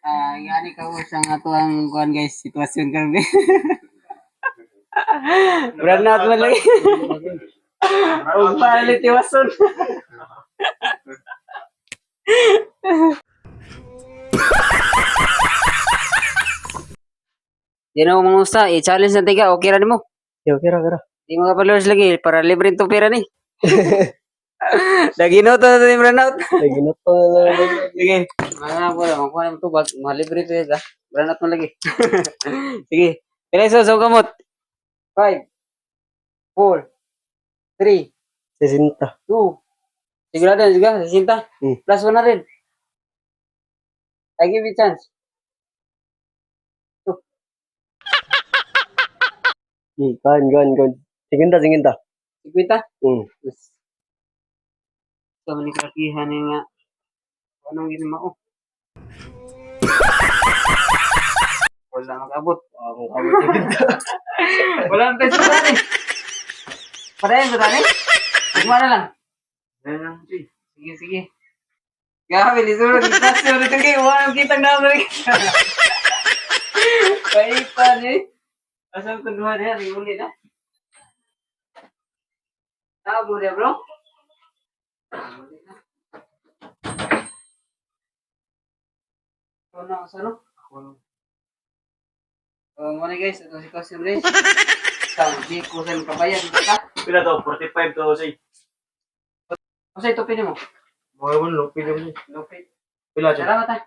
Ngani ka usang ato ang kuan guys, sitwasyon karon. Brand out man lagi. Og palit iwason. Di na mo mangusta, i-challenge na tiga, okay ra nimo. Yo, kira. Di mga followers lagi para libre to pera ni. Lagi no to sa brand out. Lagi na to na Sige. Mga po lang, kuha naman to, malibre to yun, brand out mo lagi. Sige. Kailan sa gamot? 5, 4, 3, 60. 2. Sigurado na, sige, Jacinta. Plus 1 na rin. I give you chance. Gan. Singinta. 50? Hmm. Yes. Sa manikakihan niya nga. Anong ginawa ko? Wala makabot. Wala nang peso ba ni? Padayon ba tani? Kumana lang. Sige. Gabi, lisurod. Lisurod ito kayo. Walang kitang naman rin. Kaipan eh. Asal kedua dia uli dah. Tahu dia bro? Kono sana? Mana guys, ito si Kosim guys. Di kusan kabayan kita. Pila to? 45 to say. Masa itu pili mo? Mga mo lupit mo. Lupit. Pila siya? Salamat ah.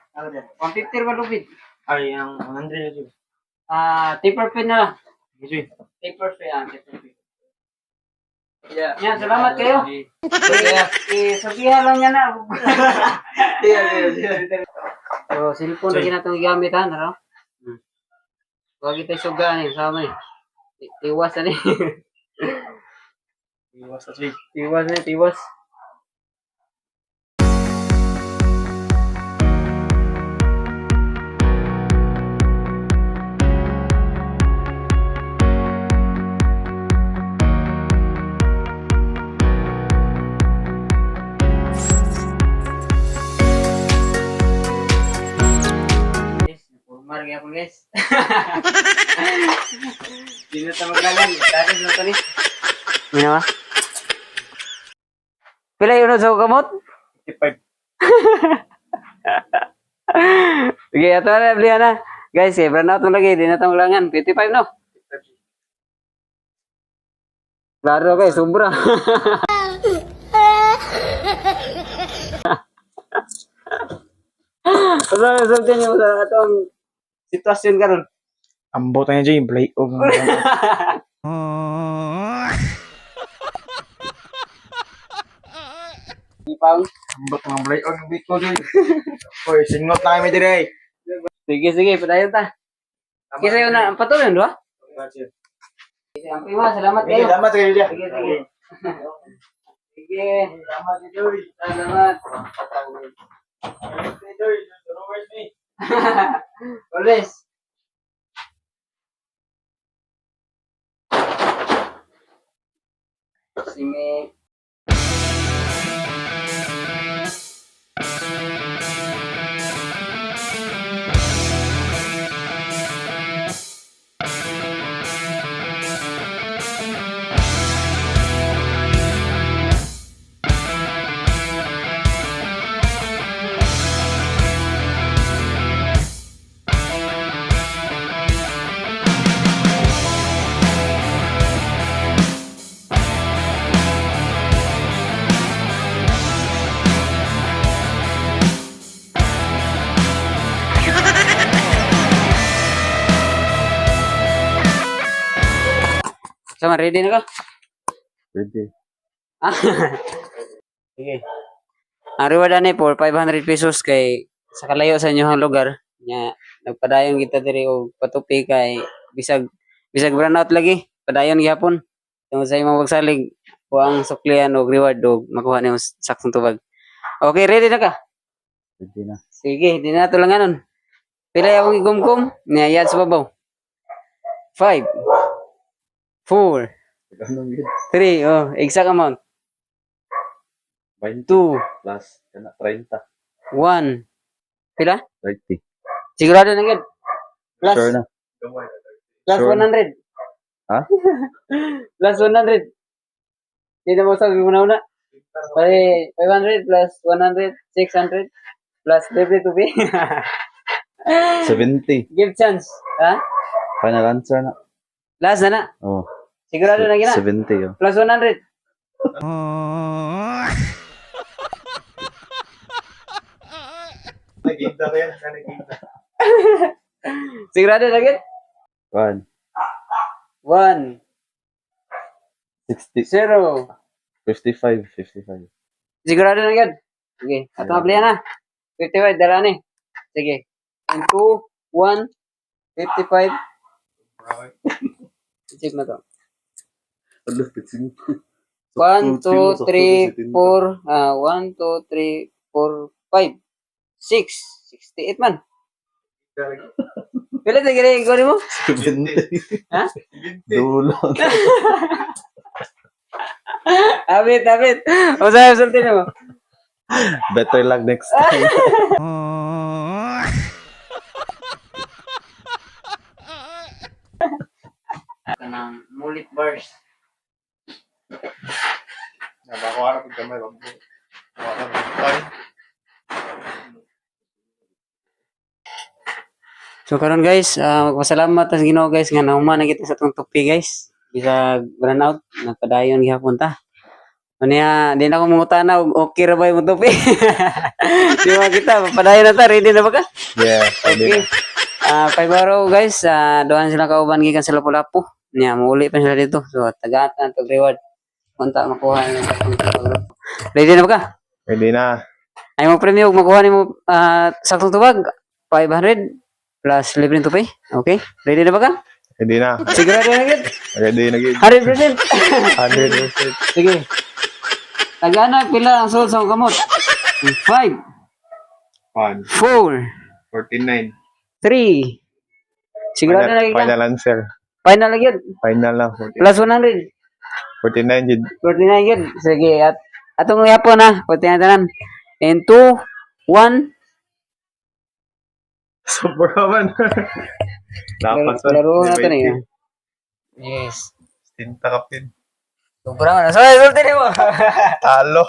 150 ba lupit? Ay, ang 100 siya. Taper pin na lang. Sige. Taper pin. Ya, salamat kayo. Sabihan lang niya na. So, cellphone lagi na itong gamit ha, no? Huwag ito suga ni, sama ni. Tiwas na ni. Tiwas. Marga ako guys. Hindi na tayo maglagan. Tari na ito ni. Minawa? Pila yun sa kamot? 55. Sige, ito na belihan na. Guys, brand out mo lagi. Hindi na tayo maglagan. 55 no? Klaro guys, sobra. Sabi niyo sa atong sitwasyon karon. Ambot na niya yung play. Ipang. Ambot ng play. Bito dyan. Uy, singot na kami dire. Sige, padayon ta. Kisa yun na, patuloy yun, ba? Ang iwa, salamat kayo. Salamat kayo dyan. Sige. Salamat. Always. Sige. Sama, ready na ka? Ready. Sige. Ang reward ani for 500 pesos kay sa kalayo sa inyong lugar. Nya nagpadayon kita diri og patupi kay bisag brand out lagi. Padayon gyapon. Tungod sa imong pagsalig kuang suklian og reward og makuha nimo saktong tubag. Okay, ready na ka? Ready na. Sige, di na tulanganon. Pila akong igumgum? Niya yad sa babaw. 5, 4, 3, exact amount. 20 2, plus 30. 1. Pila? 30. Sigurado na gid. Plus, Sure na. plus Sure. 100. Ha? Plus 100. Hindi na mo sabi mo na una. Pare, 500 plus 100, 600 plus libre to be. 70. Give chance. Ha? Final answer na. Last na na. Oh. Sigurado na gina. 70 oh. Plus 100. Nagigda ko yan. Nagigda. Sigurado na gid. 1. 1, 60. 0. 55. 55. Sigurado na gid. Sige, ato mablihan na. 55 dala ni. Sige. 2, 1, 55. Check na to. Alas, fixing. 1, 2, 3, 4. 1, 2, 3, 4, 5. 6. 68 man. Pila na gini ko mo? 70. Ha? Dulo. Abit. O sa'yo, sultin mo. Better luck next time. Kanang mulit bars. Nabakuha ko kamay. Ay. So karon guys, magpasalamat sa Ginoo guys nga nauma na kita sa tong tupi guys. Bisa burnout nagpadayon gihapon ta. Unya, di na ko mangutana og okay ra ba yung tupi? Di ba kita padayon na ta, ready na ba ka? Yeah. Okay. 5 araw guys, doan sila kauban gikan sa Lapu-Lapu. Nya muuli pa sila dito. So tagatan to reward. Kunta makuha ni ready na ba ka? Pwede na. Ay mo premyo ug makuha nimo saktong tubag 500 plus libre tupi. Okay? Ready na ba ka? Pwede na. Sigurado na gid. Pwede na gid. 100%. 100%. Sige. Tagana pila ang sulod sa kamot? 5, 1. 4, 49. 3. Sigurado na gid. Final answer. Final na gid. Final na. 40. Plus 100. 49 gid. 49 gid. Sige, at atong yapon na, pati na tanan. And 2, 1. Super man. Dapat sa. Laro na to niya. Yes. Tinta kapin. Sobra na. So, sulti mo. Talo.